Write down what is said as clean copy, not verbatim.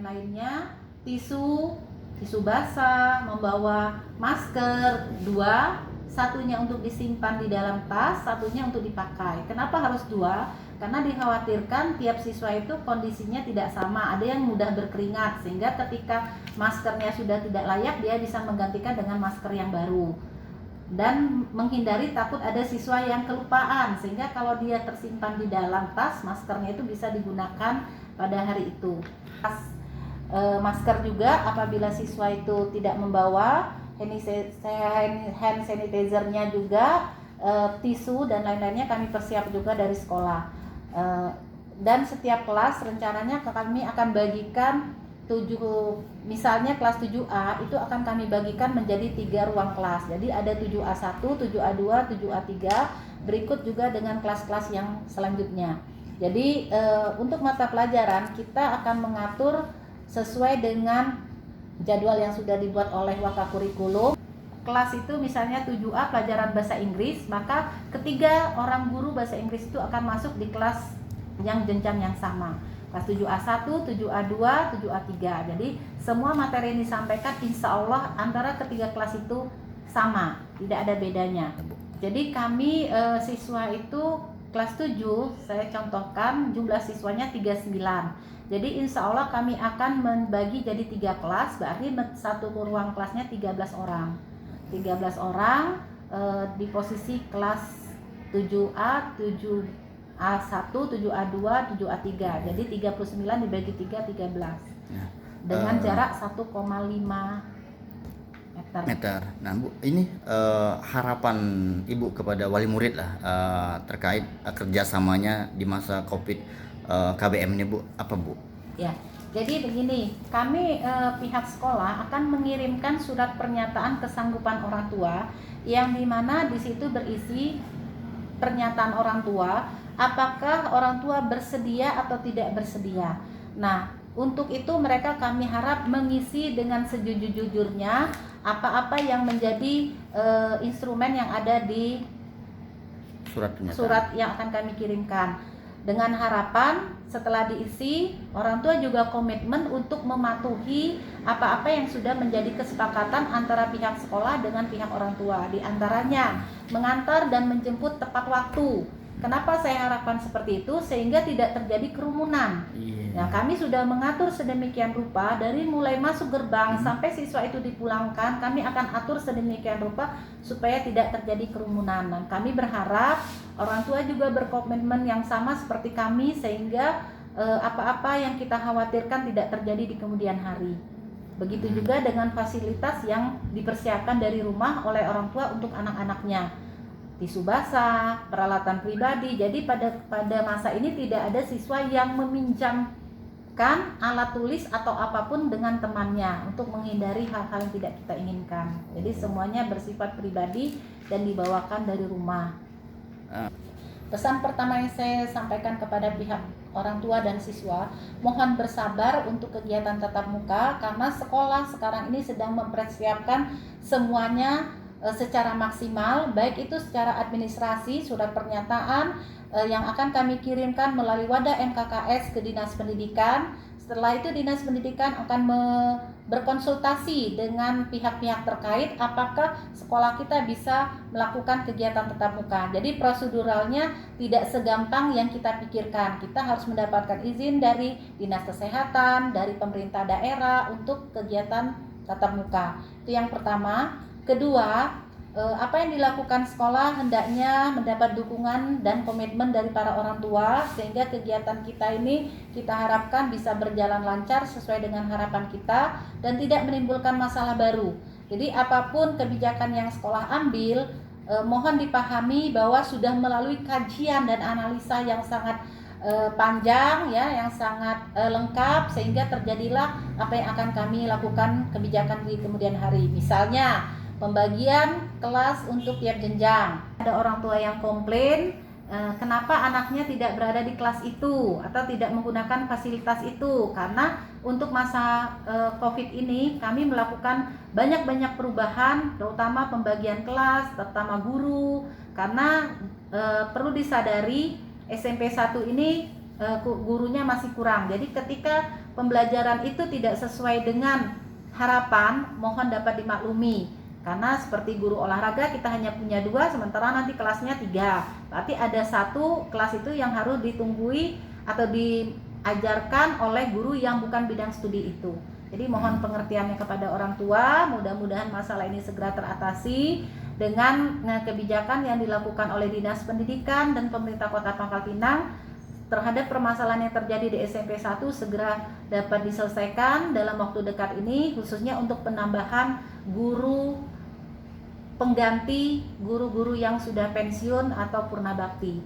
lain-lainnya, tisu basah, membawa masker, dua, satunya untuk disimpan di dalam tas, satunya untuk dipakai. Kenapa harus dua? Karena dikhawatirkan tiap siswa itu kondisinya tidak sama. Ada yang mudah berkeringat, sehingga ketika maskernya sudah tidak layak, dia bisa menggantikan dengan masker yang baru. Dan menghindari takut ada siswa yang kelupaan, sehingga kalau dia tersimpan di dalam tas, maskernya itu bisa digunakan pada hari itu. Masker juga apabila siswa itu tidak membawa, hand sanitizer-nya juga, tisu dan lain-lainnya kami persiap juga dari sekolah. Dan setiap kelas rencananya kami akan bagikan misalnya kelas 7A itu akan kami bagikan menjadi 3 ruang kelas. Jadi ada 7A1, 7A2, 7A3, berikut juga dengan kelas-kelas yang selanjutnya. Jadi untuk mata pelajaran kita akan mengatur sesuai dengan jadwal yang sudah dibuat oleh Wakakurikulum. Kelas itu misalnya 7A pelajaran bahasa Inggris, maka ketiga orang guru bahasa Inggris itu akan masuk di kelas yang jenjang yang sama. Kelas 7A1, 7A2, 7A3. Jadi semua materi yang disampaikan insya Allah antara ketiga kelas itu sama, tidak ada bedanya. Jadi kami siswa itu kelas 7, saya contohkan jumlah siswanya 39. Jadi insya Allah kami akan membagi jadi 3 kelas, berarti satu ruang kelasnya 13 orang. 13 orang di posisi kelas 7A, 7A1, 7A2, 7A3. Jadi 39 dibagi 3, 13. Dengan jarak 1,5 meter. Nah Bu, ini harapan Ibu kepada wali murid lah terkait kerjasamanya di masa COVID KBM ini Bu, apa Bu? Ya, jadi begini, kami pihak sekolah akan mengirimkan surat pernyataan kesanggupan orang tua yang dimana di situ berisi pernyataan orang tua, apakah orang tua bersedia atau tidak bersedia. Nah, untuk itu mereka kami harap mengisi dengan sejujur-jujurnya apa-apa yang menjadi instrumen yang ada di surat yang akan kami kirimkan. Dengan harapan setelah diisi, orang tua juga komitmen untuk mematuhi apa-apa yang sudah menjadi kesepakatan antara pihak sekolah dengan pihak orang tua. Di antaranya mengantar dan menjemput tepat waktu. Kenapa saya harapkan seperti itu? Sehingga tidak terjadi kerumunan. Nah, kami sudah mengatur sedemikian rupa dari mulai masuk gerbang sampai siswa itu dipulangkan, kami akan atur sedemikian rupa supaya tidak terjadi kerumunan. Dan kami berharap orang tua juga berkomitmen yang sama seperti kami sehingga apa-apa yang kita khawatirkan tidak terjadi di kemudian hari. Begitu juga dengan fasilitas yang dipersiapkan dari rumah oleh orang tua untuk anak-anaknya. Tisu basah, peralatan pribadi. Jadi pada masa ini tidak ada siswa yang meminjamkan alat tulis atau apapun dengan temannya untuk menghindari hal-hal yang tidak kita inginkan. Jadi semuanya bersifat pribadi dan dibawakan dari rumah. Pesan pertama yang saya sampaikan kepada pihak orang tua dan siswa, mohon bersabar untuk kegiatan tatap muka karena sekolah sekarang ini sedang mempersiapkan semuanya secara maksimal, baik itu secara administrasi, surat pernyataan yang akan kami kirimkan melalui wadah MKKS ke Dinas Pendidikan. Setelah itu Dinas Pendidikan akan berkonsultasi dengan pihak-pihak terkait apakah sekolah kita bisa melakukan kegiatan tatap muka. Jadi proseduralnya tidak segampang yang kita pikirkan. Kita harus mendapatkan izin dari Dinas Kesehatan, dari pemerintah daerah untuk kegiatan tatap muka. Itu yang pertama. Kedua, apa yang dilakukan sekolah hendaknya mendapat dukungan dan komitmen dari para orang tua sehingga kegiatan kita ini kita harapkan bisa berjalan lancar sesuai dengan harapan kita dan tidak menimbulkan masalah baru. Jadi apapun kebijakan yang sekolah ambil, mohon dipahami bahwa sudah melalui kajian dan analisa yang sangat panjang ya, yang sangat lengkap sehingga terjadilah apa yang akan kami lakukan kebijakan di kemudian hari. Misalnya pembagian kelas untuk tiap jenjang. Ada orang tua yang komplain, kenapa anaknya tidak berada di kelas itu atau tidak menggunakan fasilitas itu. Karena untuk masa COVID ini kami melakukan banyak-banyak perubahan, terutama pembagian kelas, terutama guru. Karena perlu disadari SMP 1 ini gurunya masih kurang. Jadi ketika pembelajaran itu tidak sesuai dengan harapan, mohon dapat dimaklumi. Karena seperti guru olahraga kita hanya punya 2, sementara nanti kelasnya 3. Berarti ada 1 kelas itu yang harus ditunggui atau diajarkan oleh guru yang bukan bidang studi itu. Jadi mohon pengertiannya kepada orang tua. Mudah-mudahan masalah ini segera teratasi dengan kebijakan yang dilakukan oleh Dinas Pendidikan dan pemerintah Kota Pangkal Pinang terhadap permasalahan yang terjadi di SMP 1 segera dapat diselesaikan dalam waktu dekat ini, khususnya untuk penambahan guru pengganti guru-guru yang sudah pensiun atau purna bakti.